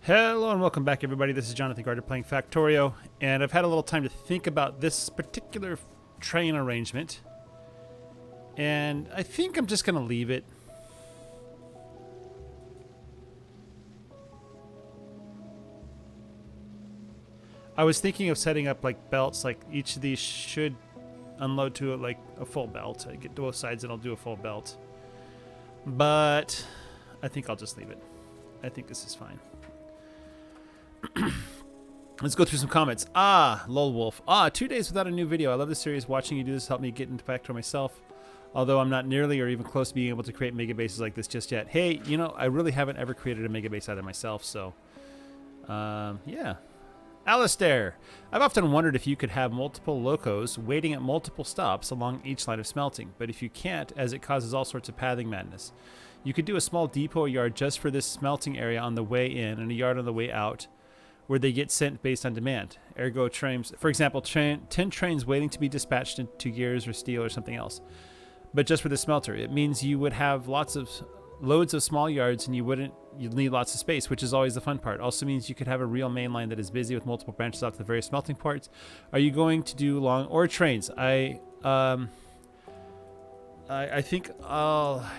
Hello and welcome back, everybody. This is Jonathan Gardner playing Factorio, and I've had a little time to think about this particular train arrangement, and I think I'm just going to leave it. I was thinking of setting up like belts, like each of these should unload to like a full belt. I get to both sides and I'll do a full belt, but I think I'll just leave it. I think this is fine. Let's go through some comments. Lol Wolf. 2 days without a new video. I love this series. Watching you do this helped me get into Factorio myself, although I'm not nearly or even close to being able to create mega bases like this just yet. Hey, you know, I really haven't ever created a mega base either myself, so yeah. Alistair, I've often wondered if you could have multiple locos waiting at multiple stops along each line of smelting, but if you can't, as it causes all sorts of pathing madness. You could do a small depot yard just for this smelting area on the way in and a yard on the way out, where they get sent based on demand. Ergo trains, for example, 10 trains waiting to be dispatched into gears or steel or something else. But just for the smelter, it means you would have loads of small yards, and you'd need lots of space, which is always the fun part. Also means you could have a real main line that is busy with multiple branches off the various smelting parts. Are you going to do long or trains? I think I'm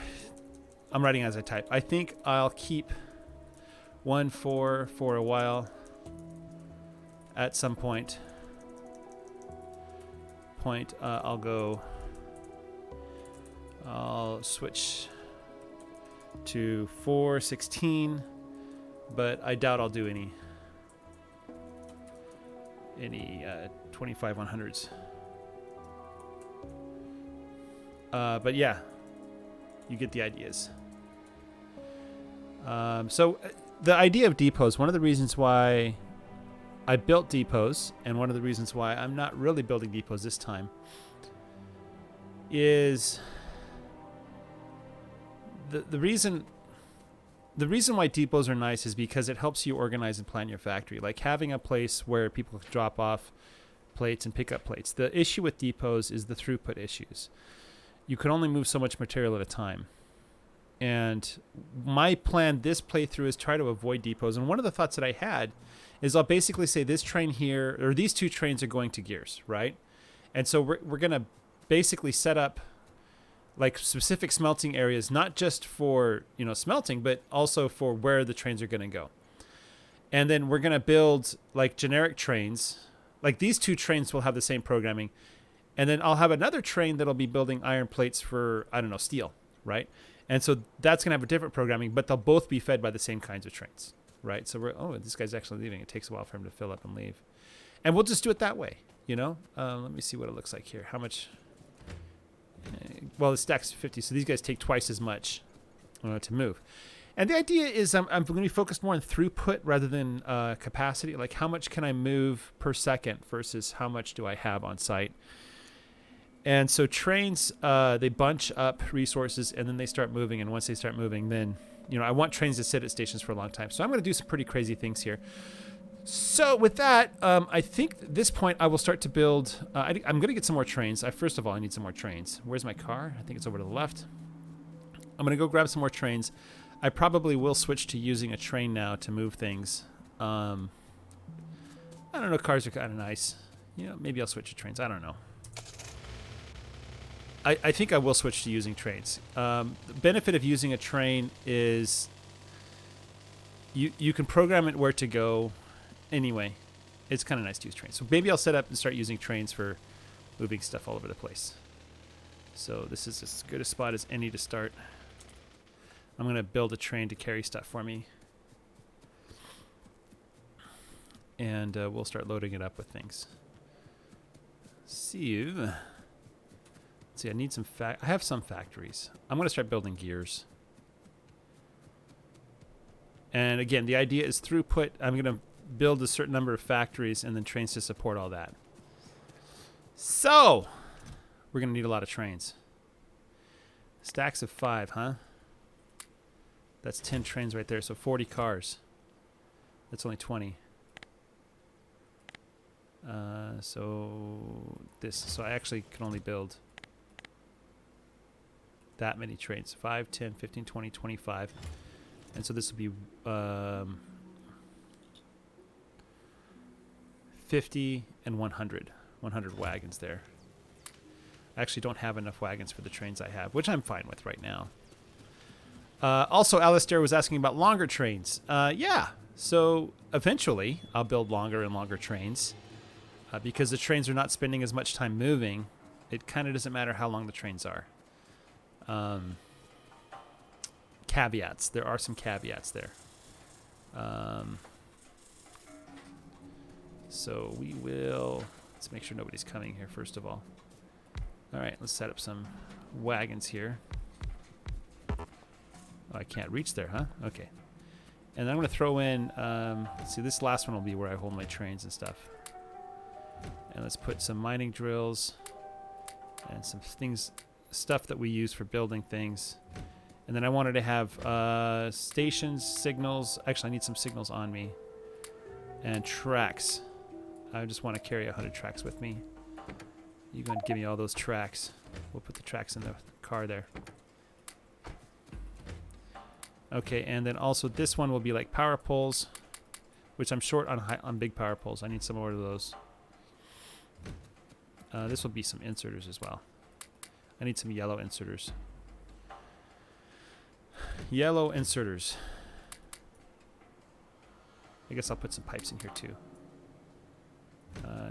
writing as I type. I think I'll keep 1-4 for a while. At some point, I'll switch to 416, but I doubt I'll do any 25-100s. But yeah, you get the ideas. So the idea of depots, one of the reasons why I built depots, and one of the reasons why I'm not really building depots this time, is the reason why depots are nice is because it helps you organize and plan your factory. Like having a place where people can drop off plates and pick up plates. The issue with depots is the throughput issues. You can only move so much material at a time. And my plan this playthrough is try to avoid depots. And one of the thoughts that I had is I'll basically say this train here, or these two trains are going to gears, right? And so we're going to basically set up like specific smelting areas, not just for, smelting, but also for where the trains are going to go. And then we're going to build like generic trains. Like these two trains will have the same programming. And then I'll have another train that'll be building iron plates for, steel, right? And so that's going to have a different programming, but they'll both be fed by the same kinds of trains, right? So this guy's actually leaving. It takes a while for him to fill up and leave. And we'll just do it that way, Let me see what it looks like here. How much? Well, the stack's 50, so these guys take twice as much to move. And the idea is I'm going to be focused more on throughput rather than capacity. Like how much can I move per second versus how much do I have on site? And so trains, they bunch up resources and then they start moving. And once they start moving, then, I want trains to sit at stations for a long time. So I'm going to do some pretty crazy things here. So with that, I think at this point I will start to build. I'm going to get some more trains. First of all, I need some more trains. Where's my car? I think it's over to the left. I'm going to go grab some more trains. I probably will switch to using a train now to move things. I don't know. Cars are kind of nice. Maybe I'll switch to trains. I don't know. I think I will switch to using trains. The benefit of using a train is you can program it where to go. Anyway, it's kind of nice to use trains. So maybe I'll set up and start using trains for moving stuff all over the place. So this is as good a spot as any to start. I'm going to build a train to carry stuff for me. And we'll start loading it up with things. See, I need some I have some factories. I'm going to start building gears. And again, the idea is throughput. I'm going to build a certain number of factories and then trains to support all that. So, we're going to need a lot of trains. Stacks of 5, huh? That's 10 trains right there. So 40 cars. That's only 20. So I actually can only build that many trains. 5, 10, 15, 20, 25. And so this will be 50 and 100. 100 wagons there. I actually don't have enough wagons for the trains I have, which I'm fine with right now. Also, Alistair was asking about longer trains. Yeah, so eventually I'll build longer and longer trains. Because the trains are not spending as much time moving, it kind of doesn't matter how long the trains are. Caveats. There are some caveats there. So we will... Let's make sure nobody's coming here, first of all. All right, let's set up some wagons here. Oh, I can't reach there, huh? Okay. And I'm going to throw in... let's see, this last one will be where I hold my trains and stuff. And let's put some mining drills and some things, stuff that we use for building things. And then I wanted to have stations, signals. Actually, I need some signals on me. And tracks. I just want to carry 100 tracks with me. You're going to give me all those tracks. We'll put the tracks in the car there. Okay, and then also this one will be like power poles, which I'm short on big power poles. I need some more of those. This will be some inserters as well. I need some yellow inserters. Yellow inserters. I guess I'll put some pipes in here too.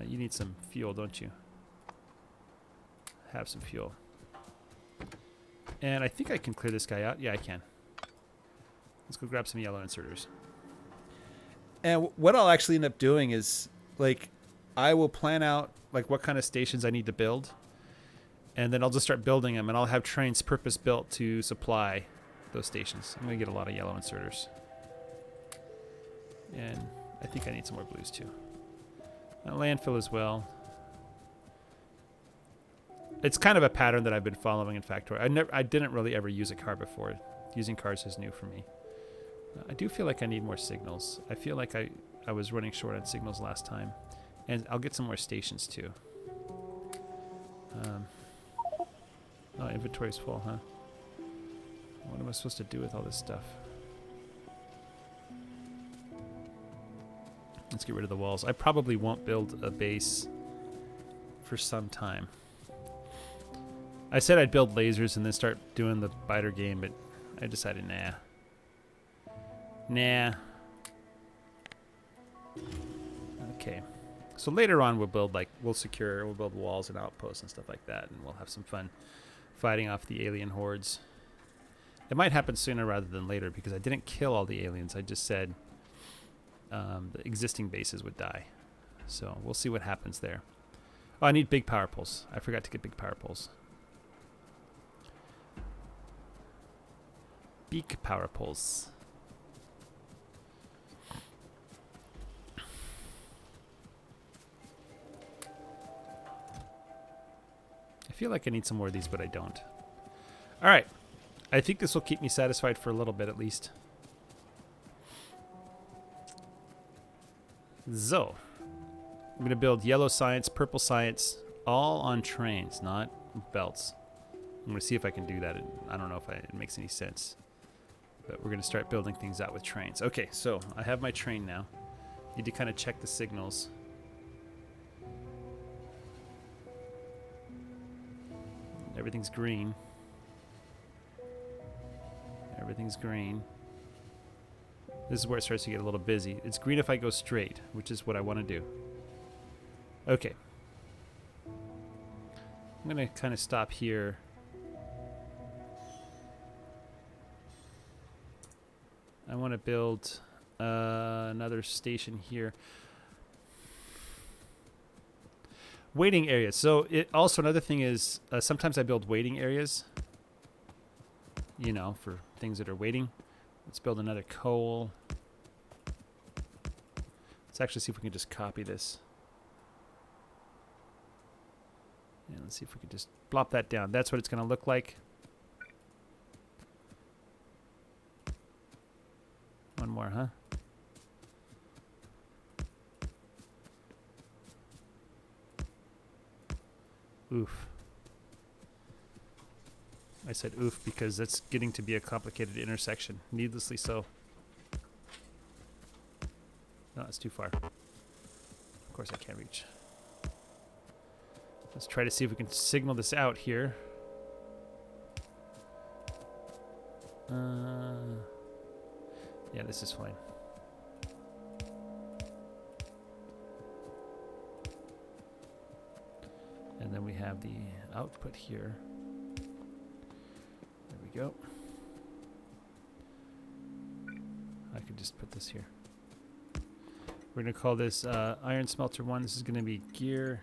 You need some fuel, don't you? Have some fuel. And I think I can clear this guy out. Yeah, I can. Let's go grab some yellow inserters. And what I'll actually end up doing is, like, I will plan out like what kind of stations I need to build, and then I'll just start building them, and I'll have trains purpose built to supply those stations. I'm gonna get a lot of yellow inserters, and I think I need some more blues too. Landfill as well. It's kind of a pattern that I've been following in Factorio. I didn't really ever use a car before. Using cars is new for me. I do feel like I need more signals. I feel like I was running short on signals last time. And I'll get some more stations too. Oh, inventory's full, huh? What am I supposed to do with all this stuff? Let's get rid of the walls. I probably won't build a base for some time. I said I'd build lasers and then start doing the biter game, but I decided nah. Nah. Okay. So later on we'll build we'll build walls and outposts and stuff like that, and we'll have some fun fighting off the alien hordes. It might happen sooner rather than later because I didn't kill all the aliens. I just said the existing bases would die. So we'll see what happens there. Oh, I need big power poles. I forgot to get big power poles. Big power poles. I feel like I need some more of these, but I don't. All right. I think this will keep me satisfied for a little bit at least. So, I'm going to build yellow science, purple science, all on trains, not belts. I'm going to see if I can do that. I don't know if it makes any sense. But we're going to start building things out with trains. Okay, so I have my train now. Need to kind of check the signals. Everything's green. Everything's green. This is where it starts to get a little busy. It's green if I go straight, which is what I want to do. Okay. I'm going to kind of stop here. I want to build another station here. Waiting areas. So also another thing is sometimes I build waiting areas. You know, for things that are waiting. Let's build another coal. Let's actually see if we can just copy this. And let's see if we can just plop that down. That's what it's going to look like. One more, huh? Oof. I said oof because that's getting to be a complicated intersection. Needlessly so. No, it's too far. course I can't reach. Let's try to see if we can signal this out here. Yeah, this is fine. And then we have the output here. There we go. I could just put this here. We're going to call this Iron Smelter 1. This is going to be Gears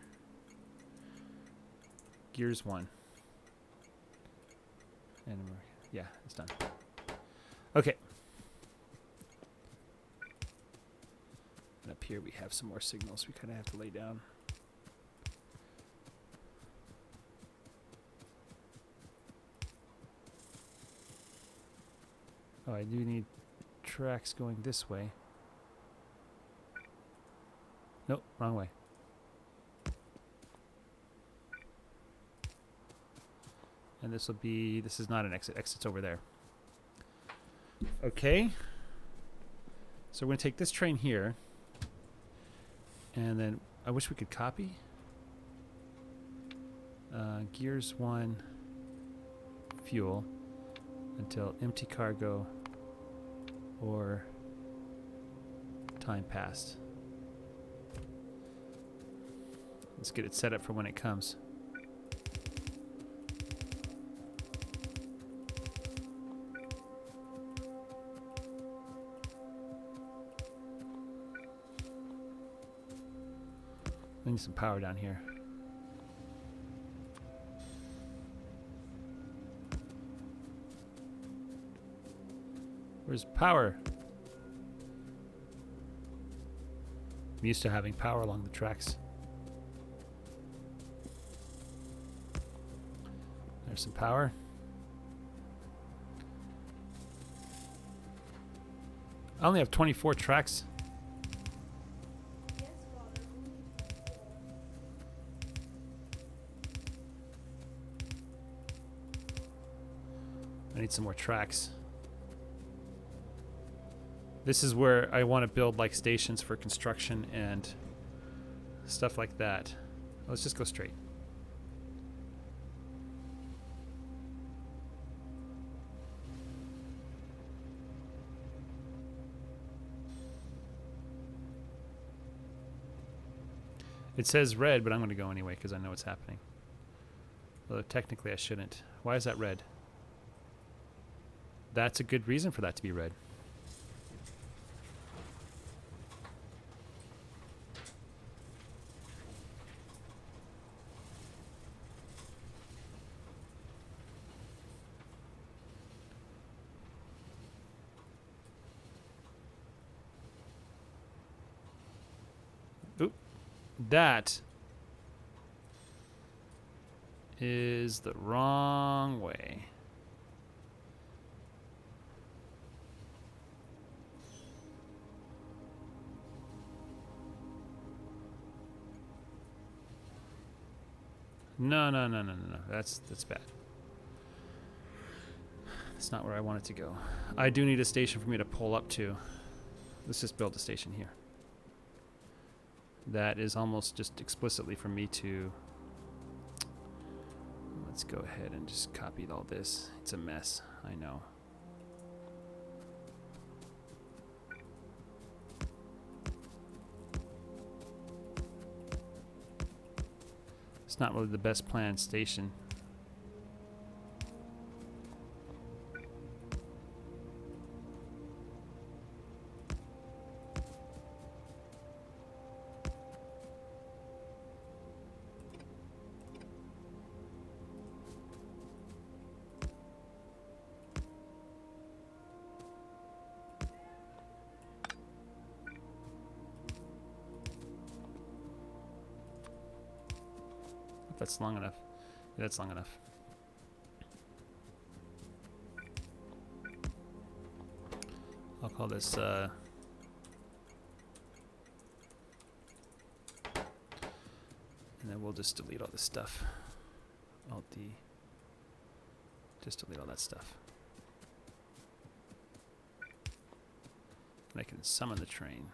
1. And yeah, it's done. Okay. And up here we have some more signals we kind of have to lay down. Oh, I do need tracks going this way. Nope, wrong way. And this will be, this is not an exit. Exit's over there. Okay. So we're going to take this train here. And then, I wish we could copy. Gears 1, fuel, until empty cargo or time passed. Let's get it set up for when it comes. I need some power down here. Where's power? I'm used to having power along the tracks. There's some power. I only have 24 tracks. I need some more tracks. This is where I want to build like stations for construction and stuff like that. Let's just go straight. It says red, but I'm going to go anyway because I know what's happening. Although technically I shouldn't. Why is that red? That's a good reason for that to be red. Oop. That is the wrong way. No. That's bad. That's not where I want it to go. I do need a station for me to pull up to. Let's just build a station here. That is almost just explicitly for me to... Let's go ahead and just copy all this. It's a mess, I know. It's not really the best planned station. That's long enough. Yeah, that's long enough. I'll call this and then we'll just delete all this stuff. Alt-D. Just delete all that stuff. And I can summon the train.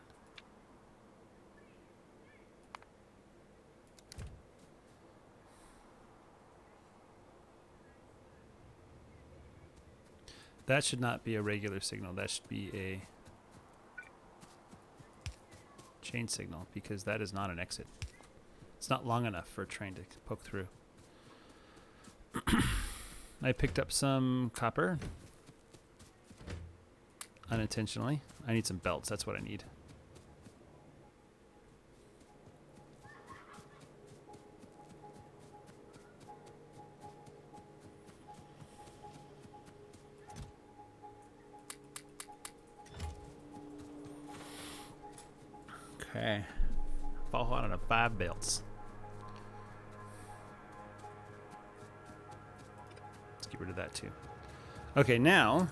That should not be a regular signal. That should be a chain signal because that is not an exit. It's not long enough for a train to poke through. I picked up some copper unintentionally. I need some belts. That's what I need. Okay. Fall out of 5 belts. Let's get rid of that too. Okay, now,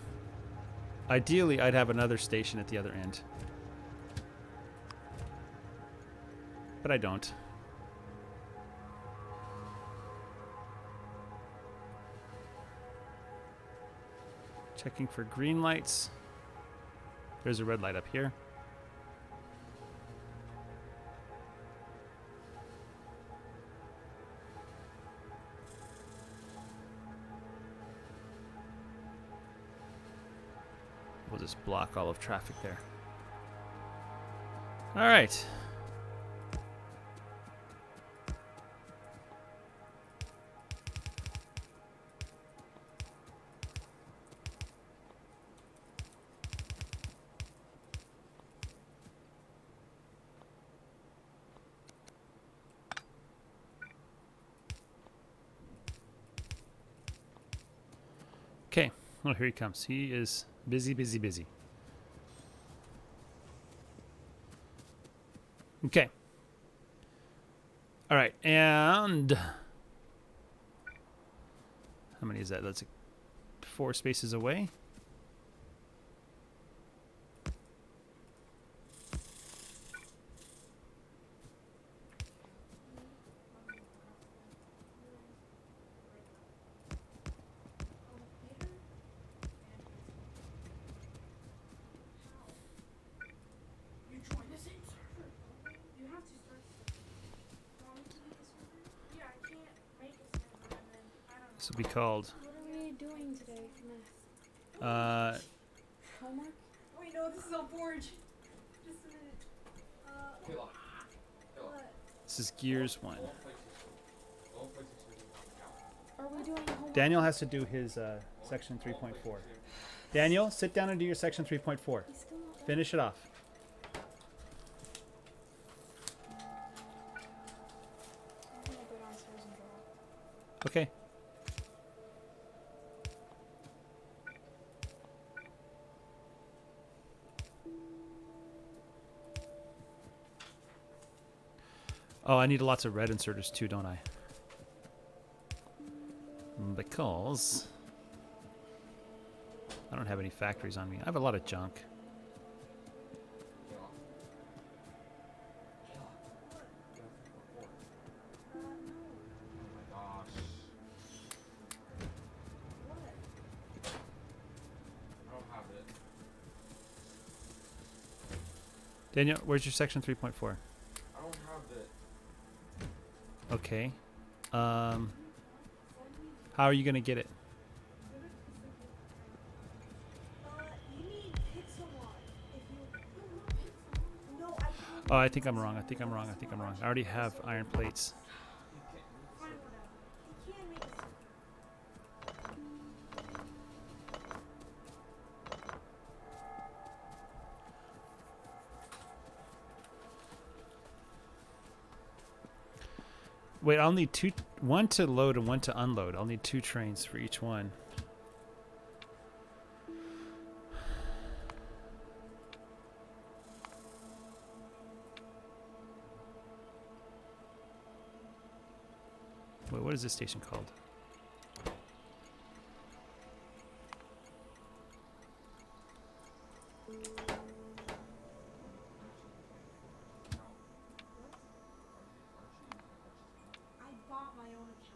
ideally, I'd have another station at the other end. But I don't. Checking for green lights. There's a red light up here. We'll just block all of traffic there. All right. Okay. Oh, here he comes. He is busy, busy, busy. Okay. All right. And how many is that? That's 4 spaces away. This will be called. What are we doing today for math? Homework? Wait, no, this is on Forge. Just a minute. What? This is Gears 1. Are we doing homework? Daniel has to do his section 3.4. Daniel, sit down and do your section 3.4. He's still not done. Finish it off. I'm gonna go downstairs and draw. Okay. Oh, I need lots of red inserters too, don't I? Because I don't have any factories on me. I have a lot of junk. Daniel, where's your section 3.4? I don't have it. Okay. How are you going to get it? You need Pixelmon. If you no, I can't. Oh, I think I'm wrong. I already have iron plates. Fine, whatever. You can make it. Wait, I'll need one to load and one to unload. I'll need 2 trains for each one. Wait, what is this station called? I bought my own account.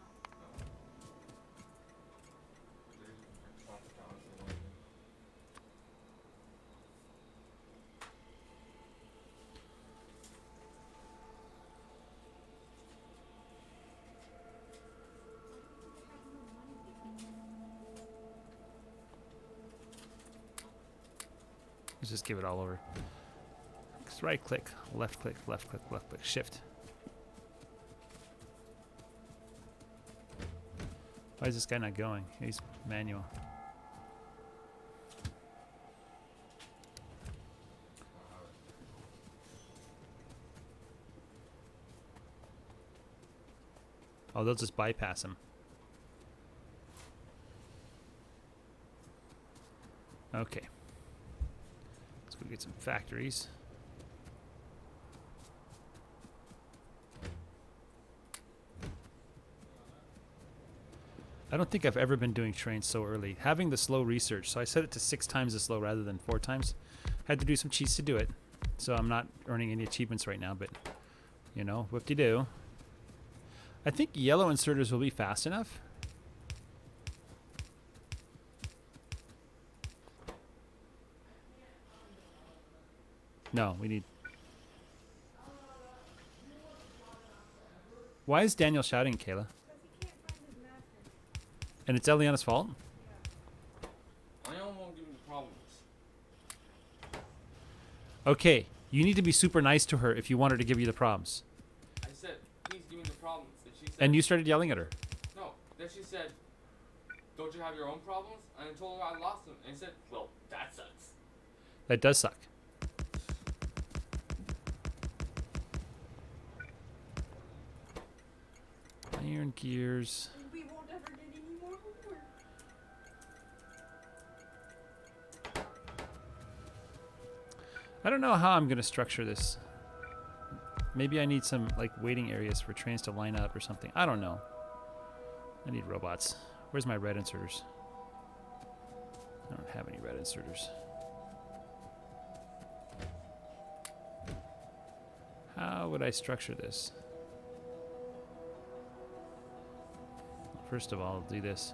Let's just give it all over. Just right click, left click, left click, left click, shift. Why is this guy not going? He's manual. Oh, they'll just bypass him. Okay. Let's go get some factories. I don't think I've ever been doing trains so early. Having the slow research, so I set it to 6 times as slow rather than 4 times. Had to do some cheats to do it. So I'm not earning any achievements right now, but, you know, whoop-de-doo. I think yellow inserters will be fast enough. No, we need... Why is Daniel shouting, Kayla? Because he can't find his master. And it's Eliana's fault? I won't give me the problems. Okay, you need to be super nice to her if you want her to give you the problems. I said, please give me the problems. And she said, And you started yelling at her. no. Then she said, don't you have your own problems? And I told her I lost them. And I said, well, that sucks. That does suck. Iron gears. And we won't ever get any more homework. I don't know how I'm going to structure this. Maybe I need some like waiting areas for trains to line up or something. I don't know. I need robots. Where's my red inserters? I don't have any red inserters. How would I structure this? First of all, I'll do this.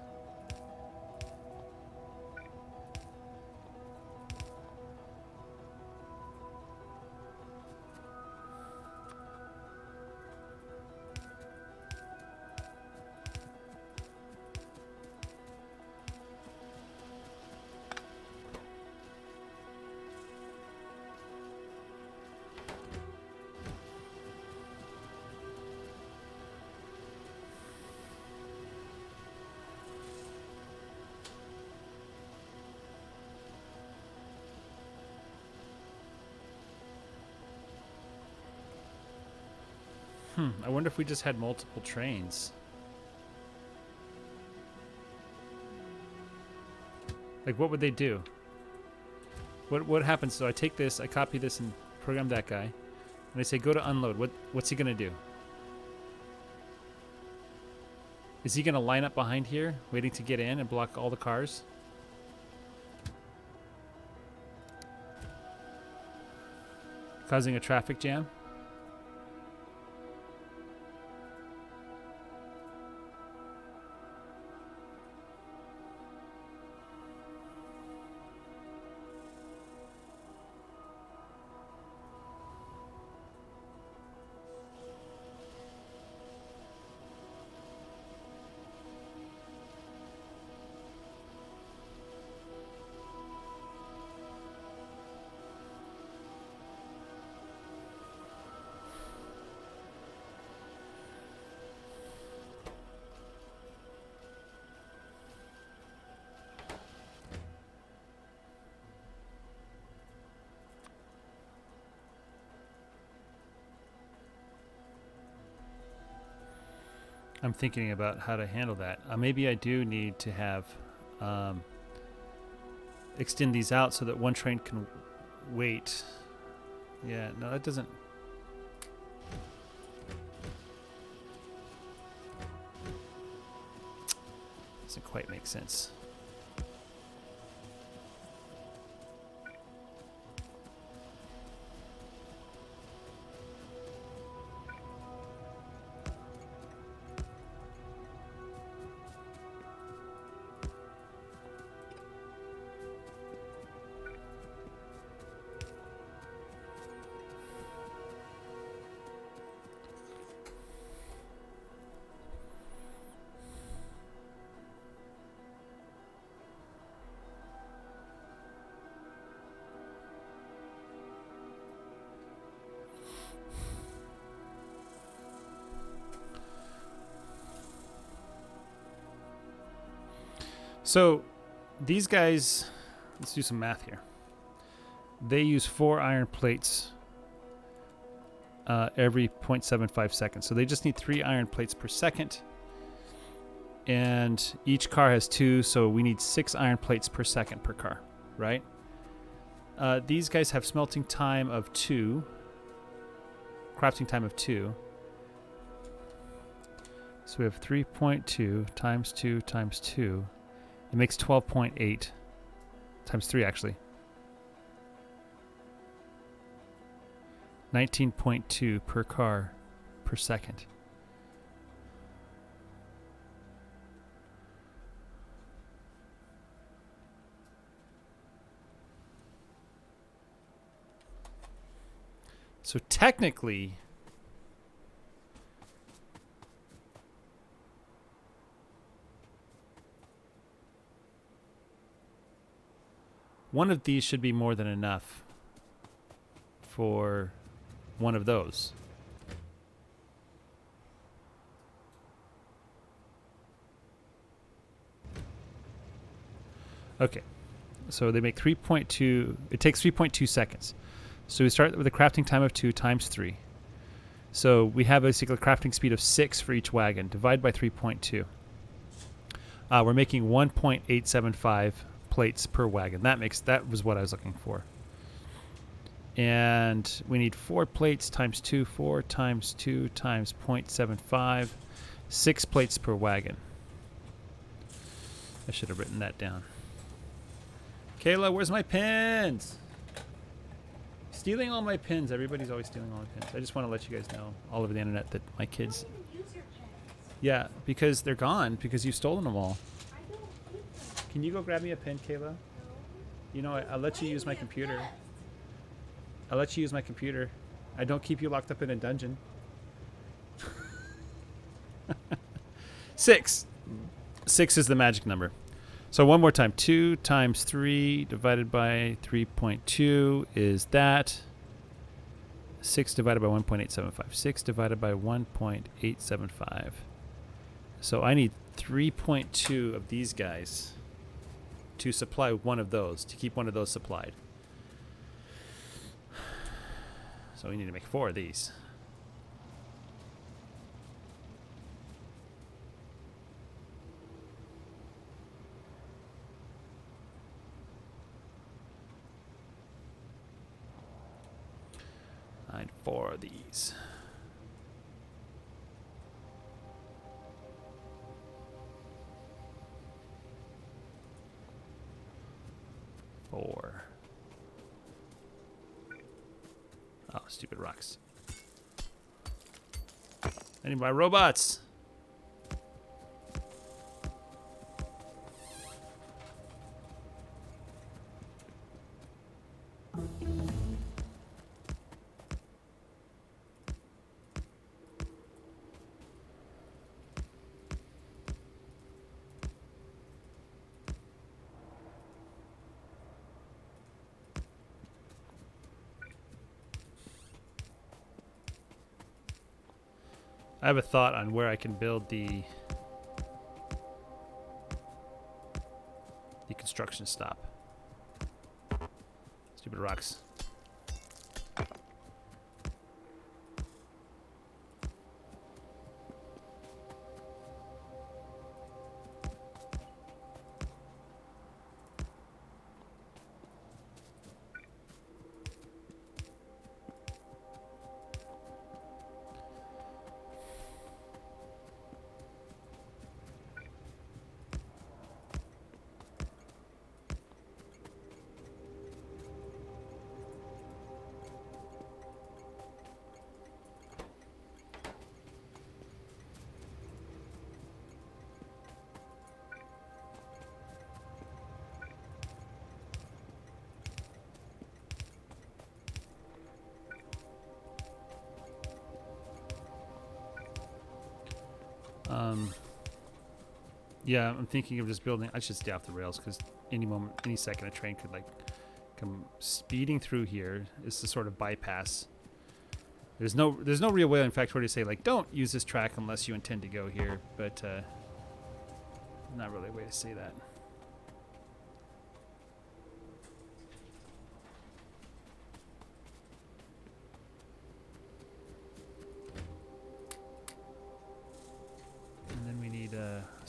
I wonder if we just had multiple trains. Like, what would they do? What happens? So I take this, I copy this, and program that guy, and I say go to unload. What's he gonna do? Is he gonna line up behind here, waiting to get in and block all the cars? Causing a traffic jam? I'm thinking about how to handle that. Maybe I do need to have extend these out so that one train can wait. Yeah, no, that doesn't. Doesn't quite make sense. So these guys, let's do some math here. They use 4 iron plates every 0.75 seconds. So they just need 3 iron plates per second. And each car has 2, so we need 6 iron plates per second per car, right? These guys have smelting time of 2, crafting time of 2. So we have 3.2 times 2 times 2. It makes 12.8 times 3, actually. 19.2 per car per second. So technically, one of these should be more than enough for one of those. Okay, so they make 3.2, it takes 3.2 seconds. So we start with a crafting time of 2 times 3. So we have basically a crafting speed of 6 for each wagon. Divide by 3.2. We're making 1.875 plates per wagon. That was what I was looking for. And we need 4 plates times 2. 4 times 2 times 0.75. 6 plates per wagon. I should have written that down. Kayla, where's my pins? Stealing all my pins. Everybody's always stealing all my pins. I just want to let you guys know all over the internet that my kids... I don't even use your pens. Yeah, because they're gone, because you've stolen them all. I don't keep them. Can you go grab me a pen, Kayla? No. You know, I'll let you use my computer. I'll let you use my computer. I don't keep you locked up in a dungeon. 6. 6 is the magic number. So one more time. 2 times 3 divided by 3.2 is that. 6 divided by 1.875. 6 divided by 1.875. So I need 3.2 of these guys to supply one of those, to keep one of those supplied. So we need to make 4 of these. I need 4 of these. Four. Oh, stupid rocks. I need my robots. I have a thought on where I can build the construction stop. Stupid rocks. Yeah, I'm thinking of just building. I should stay off the rails because any moment, any second, a train could like come speeding through here. It's the sort of bypass. There's no real way in Factorio to say like don't use this track unless you intend to go here, but not really a way to say that.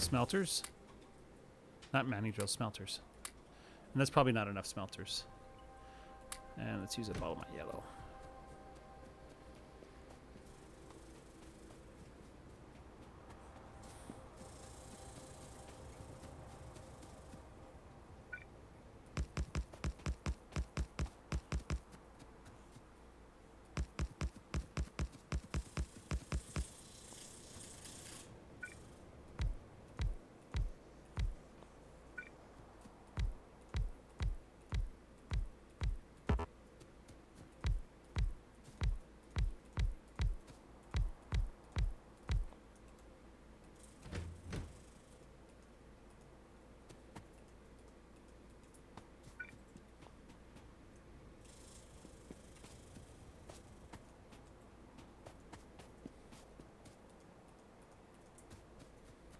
Smelters? Not mining drills, smelters. And that's probably not enough smelters. And let's use up all of my yellow.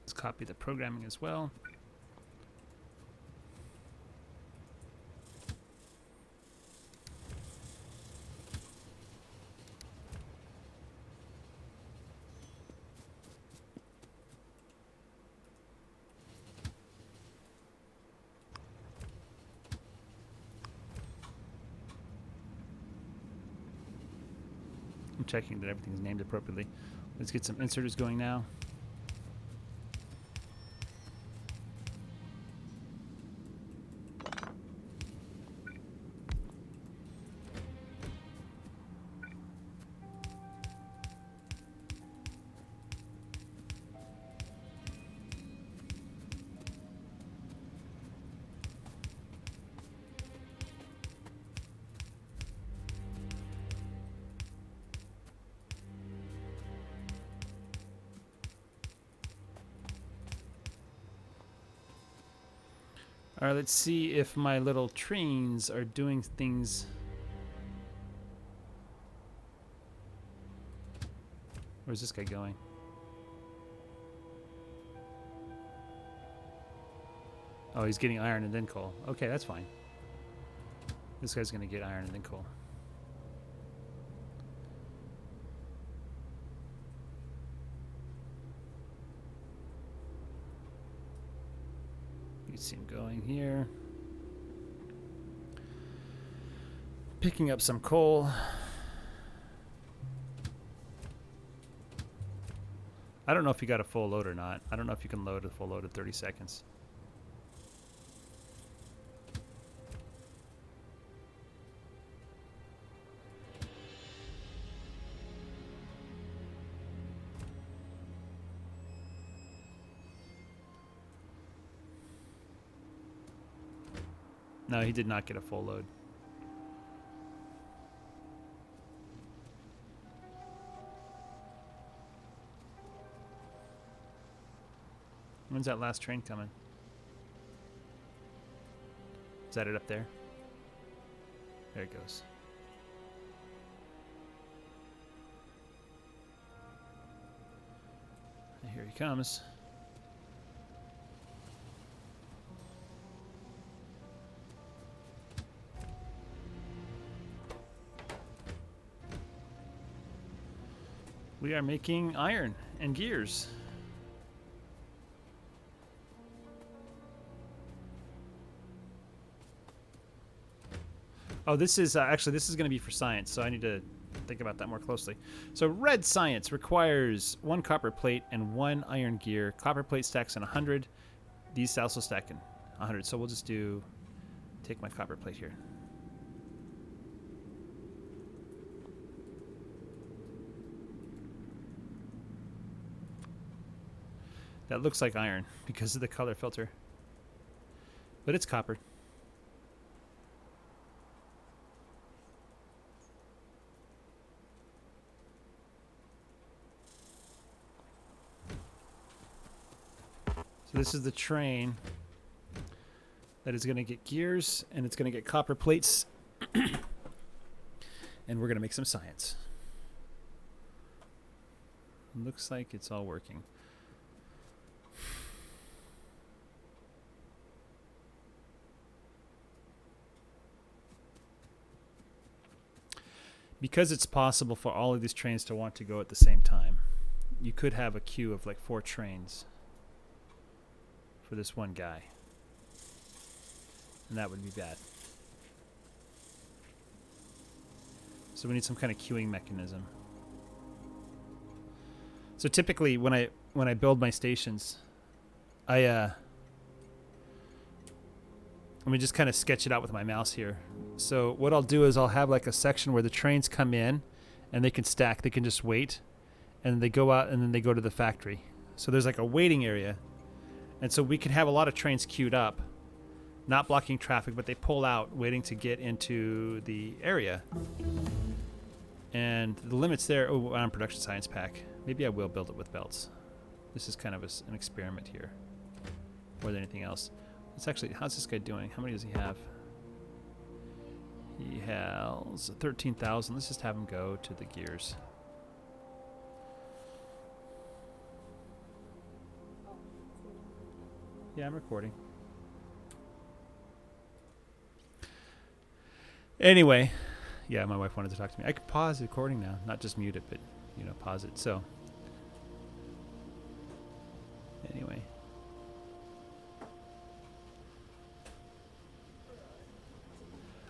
Let's copy the programming as well. I'm checking that everything's named appropriately. Let's get some inserters going now. All right, let's see if my little trains are doing things. Where's this guy going? Oh, he's getting iron and then coal. Okay, that's fine. This guy's gonna get iron and then coal. You see him going here. Picking up some coal. I don't know if you got a full load or not. I don't know if you can load a full load in 30 seconds. No, he did not get a full load. When's that last train coming? Is that it up there? There it goes. And here he comes. We are making iron and gears. Oh, this is actually, this is going to be for science, so I need to think about that more closely. So red science requires 1 copper plate and 1 iron gear. Copper plate stacks in 100. These also stack in 100. So we'll just take my copper plate here. That looks like iron because of the color filter. But it's copper. So this is the train that is going to get gears, and it's going to get copper plates. And we're going to make some science. Looks like it's all working. Because it's possible for all of these trains to want to go at the same time, you could have a queue of like 4 trains. for this one guy. And that would be bad. So we need some kind of queuing mechanism. So typically when I build my stations, let me just kind of sketch it out with my mouse here. So what I'll do is I'll have like a section where the trains come in and they can stack. They can just wait, and they go out and then they go to the factory. So there's like a waiting area. And so we can have a lot of trains queued up, not blocking traffic, but they pull out waiting to get into the area. And the limits there, oh, on production science pack. Maybe I will build it with belts. This is kind of an experiment here more than anything else. It's actually, how's this guy doing? How many does he have? He has 13,000. Let's just have him go to the gears. Yeah, I'm recording. Anyway, yeah, my wife wanted to talk to me. I could pause the recording now, not just mute it, but, you know, pause it. So, anyway.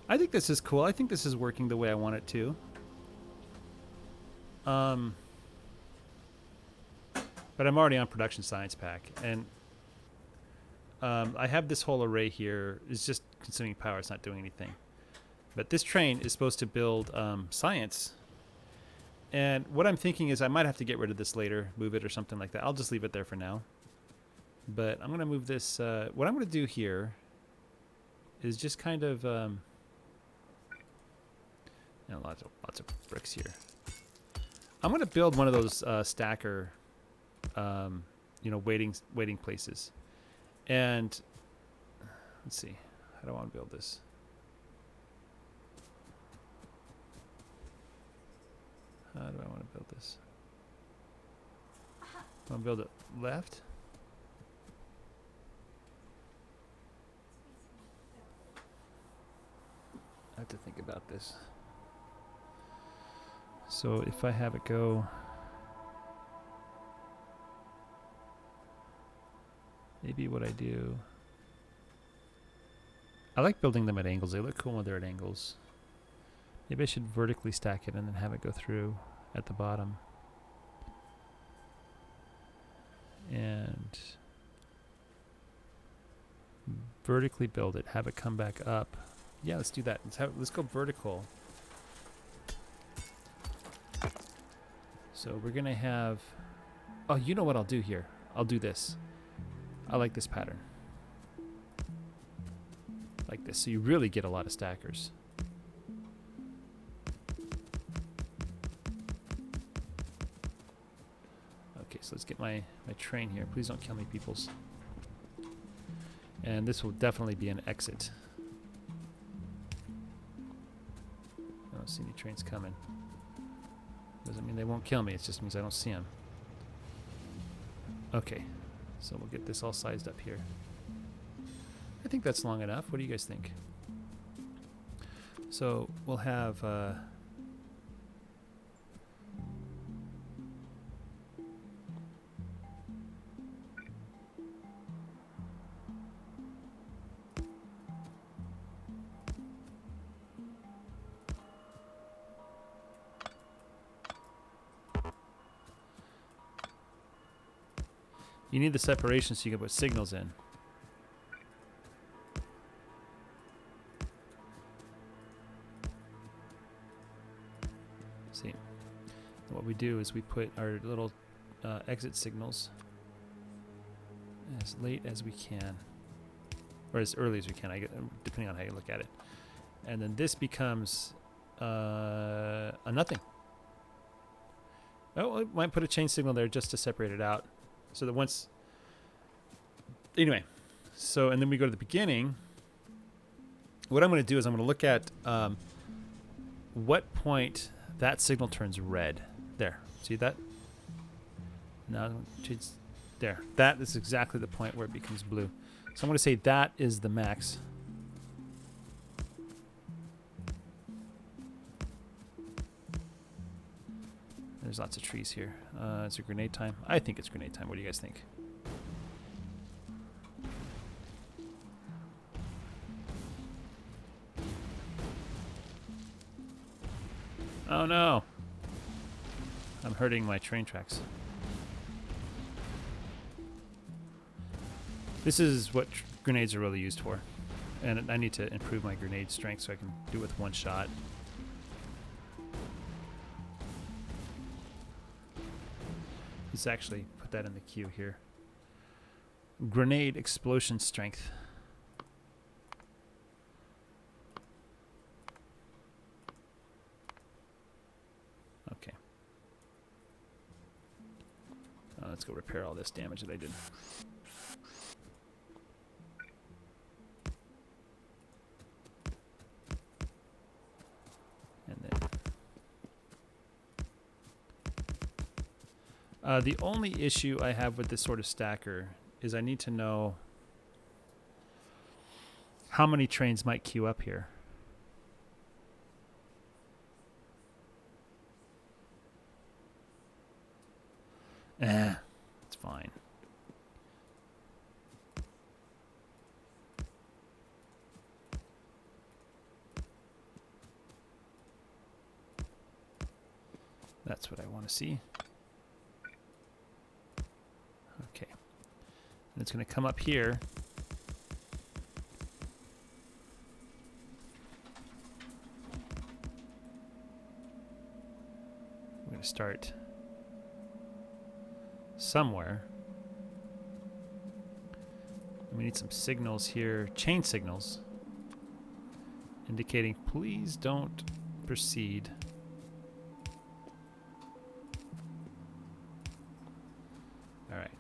I think this is cool. I think this is working the way I want it to. But I'm already on production science pack, and I have this whole array here. It's just consuming power. It's not doing anything. But this train is supposed to build science. And what I'm thinking is I might have to get rid of this later, move it or something like that. I'll just leave it there for now. But I'm going to move this. What I'm going to do here is just kind of... lots of bricks here. I'm going to build one of those stacker, waiting places. And let's see, how do I want to build this? How do I want to build this? I want to build it left. I have to think about this. So if I have it go, maybe what I do, I like building them at angles. They look cool when they're at angles. Maybe I should vertically stack it and then have it go through at the bottom. And vertically build it, have it come back up. Yeah, let's do that. Let's go vertical. So we're gonna have, oh, you know what I'll do here? I'll do this. I like this pattern. Like this, so you really get a lot of stackers. Okay, so let's get my train here. Please don't kill me, peoples. And this will definitely be an exit. I don't see any trains coming. Doesn't mean they won't kill me, it just means I don't see them. Okay, so we'll get this all sized up here. I think that's long enough. What do you guys think? So we'll have you need the separation so you can put signals in. See, what we do is we put our little exit signals as late as we can, or as early as we can, depending on how you look at it. And then this becomes a nothing. Oh, I might put a chain signal there just to separate it out. So that once, anyway, so, and then we go to the beginning. What I'm going to do is I'm going to look at what point that signal turns red. There, see that? Now, there. That is exactly the point where it becomes blue. So I'm going to say that is the max. There's lots of trees here. It's a grenade time. I think it's grenade time. What do you guys think? Oh no! I'm hurting my train tracks. This is what grenades are really used for. And I need to improve my grenade strength so I can do it with one shot. Let's actually put that in the queue here. Grenade explosion strength. Okay. Let's go repair all this damage that I did. And then the only issue I have with this sort of stacker is I need to know how many trains might queue up here. It's fine. That's what I want to see. Okay. And it's going to come up here. We're going to start somewhere. And we need some signals here, chain signals, indicating please don't proceed. All right.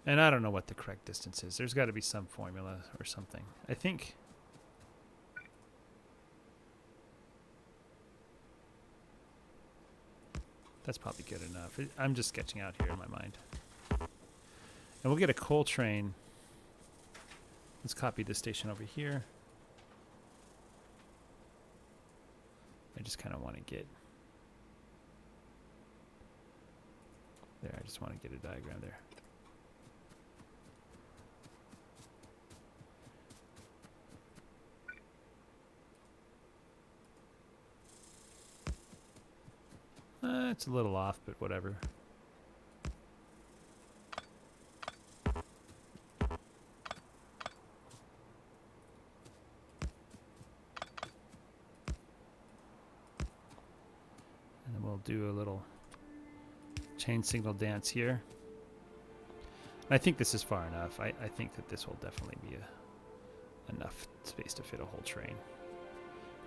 And I don't know what the correct distance is. There's got to be some formula or something. I think that's probably good enough. I'm just sketching out here in my mind. And we'll get a coal train. Let's copy this station over here. I just kind of want to get there. I just want to get a diagram there. It's a little off, but whatever. And then we'll do a little chain signal dance here. I think this is far enough. I think that this will definitely be enough space to fit a whole train.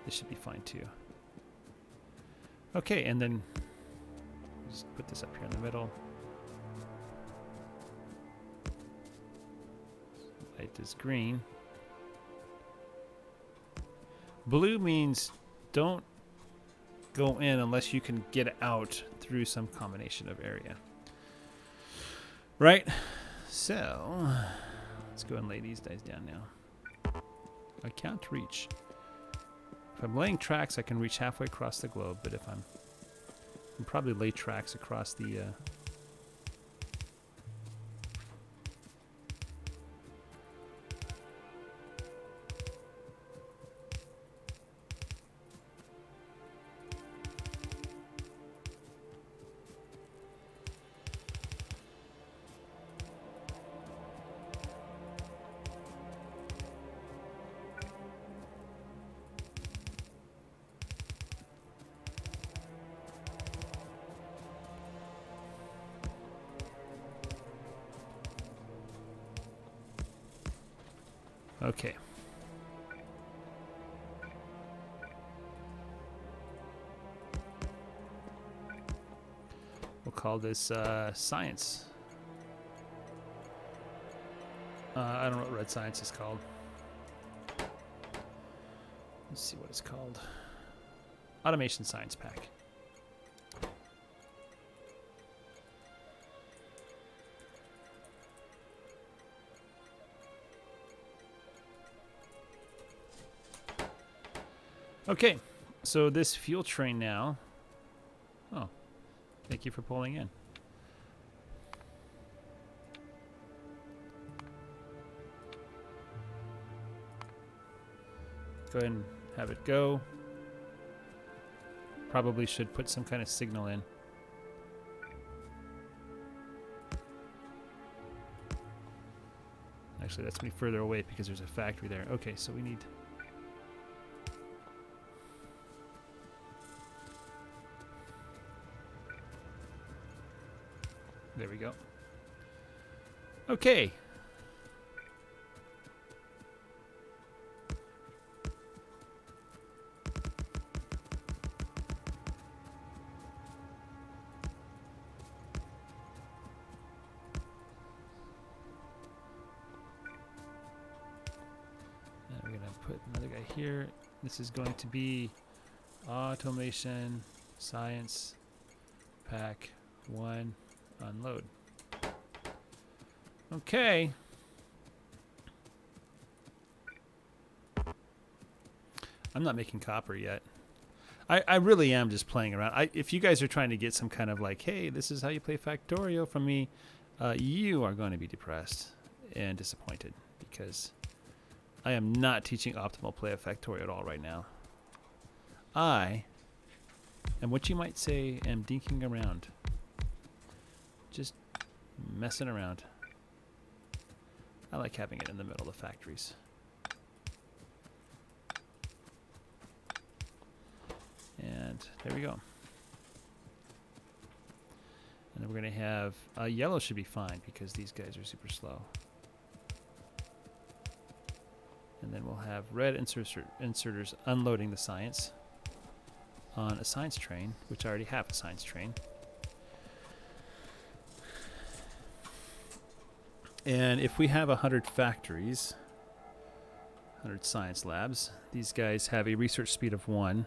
This should be fine too. Okay, and then just put this up here in the middle. Light is green. Blue means don't go in unless you can get out through some combination of area. Right? So, let's go and lay these dice down now. I can't reach. If I'm laying tracks, I can reach halfway across the globe, but if I can probably lay tracks across the okay. We'll call this science. I don't know what red science is called. Let's see what it's called. Automation Science Pack. Okay, so this fuel train now. Oh, thank you for pulling in. Go ahead and have it go. Probably should put some kind of signal in. Actually, that's me further away because there's a factory there. Okay, so we need... There we go. Okay. And we're going to put another guy here. This is going to be automation, science, pack 1. Unload. Okay. I'm not making copper yet. I really am just playing around. If you guys are trying to get some kind of like, hey, this is how you play Factorio from me, you are going to be depressed and disappointed because I am not teaching optimal play of Factorio at all right now. I am what you might say am dinking around. Just messing around. I like having it in the middle of the factories. And there we go. And then we're going to have yellow should be fine because these guys are super slow. And then we'll have red inserters unloading the science on a science train, which I already have a science train. And if we have 100 factories, 100 science labs, these guys have a research speed of 1.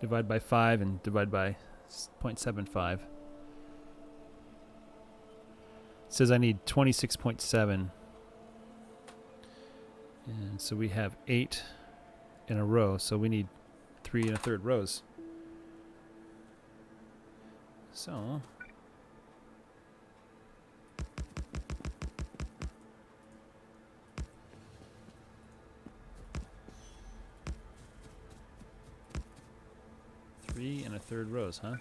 Divide by 5 and divide by 0.75. It says I need 26.7. And so we have 8 in a row, so we need 3 1/3 rows. So three and 1/3 rows, huh?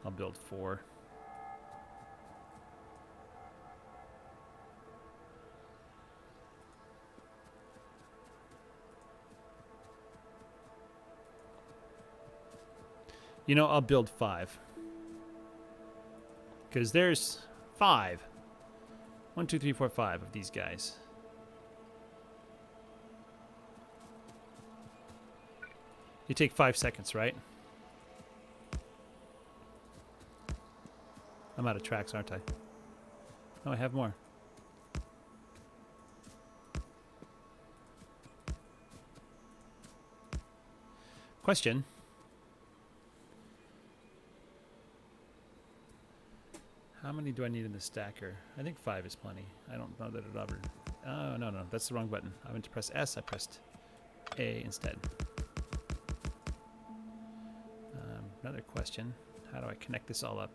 I'll build 4. You know, I'll build 5. Because there's 5. 1, 2, 3, 4, 5 of these guys. You take 5 seconds, right? I'm out of tracks, aren't I? Oh, I have more. Question. How many do I need in the stacker? I think 5 is plenty. I don't know that it ever... Oh, no, that's the wrong button. I went to press S, I pressed A instead. Another question. How do I connect this all up?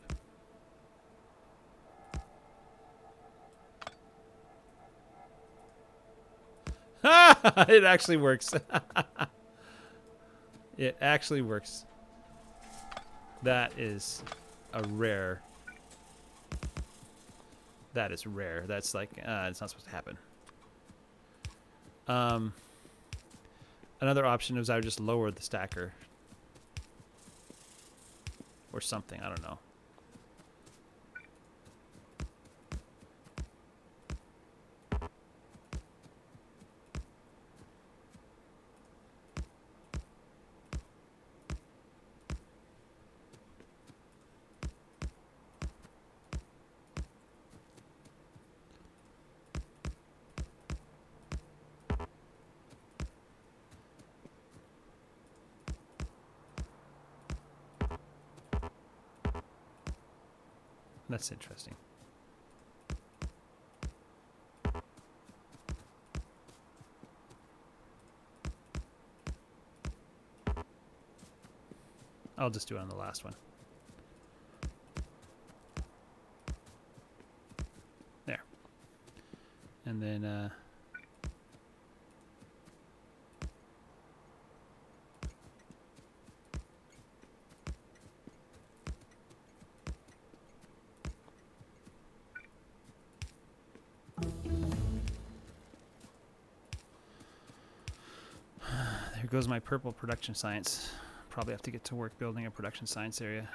It actually works. It actually works. That is a rare. That is rare. That's like, it's not supposed to happen. Another option is I would just lower the stacker. Or something, I don't know. That's interesting. I'll just do it on the last one. There. And then there goes my purple production science. Probably have to get to work building a production science area.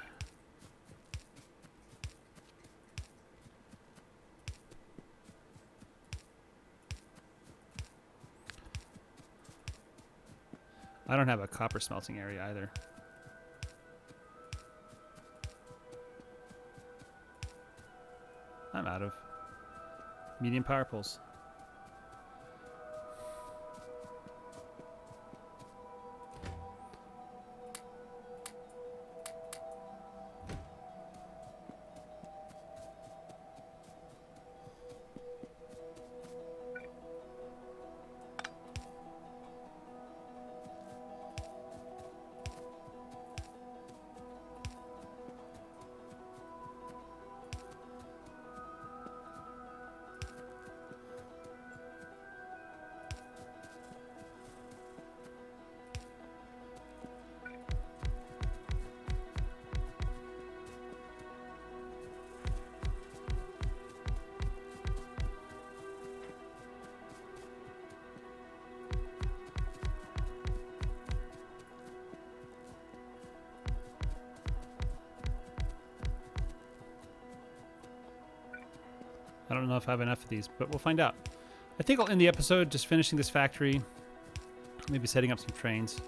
I don't have a copper smelting area either. I'm out of medium power poles. I don't know if I have enough of these, but we'll find out. I think I'll end the episode just finishing this factory, maybe setting up some trains.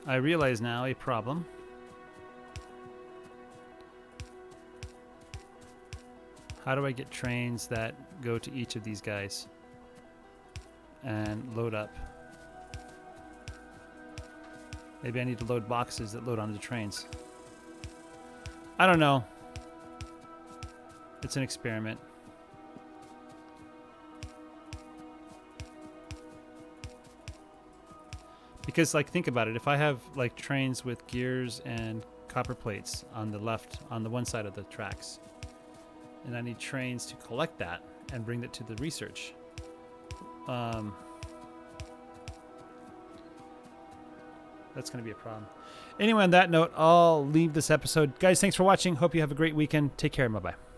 I realize now a problem. How do I get trains that go to each of these guys and load up? Maybe I need to load boxes that load onto trains. I don't know. It's an experiment. Because, like, think about it. If I have, like, trains with gears and copper plates on the left, on the one side of the tracks, and I need trains to collect that and bring it to the research, that's going to be a problem. Anyway, on that note, I'll leave this episode. Guys, thanks for watching. Hope you have a great weekend. Take care and bye-bye.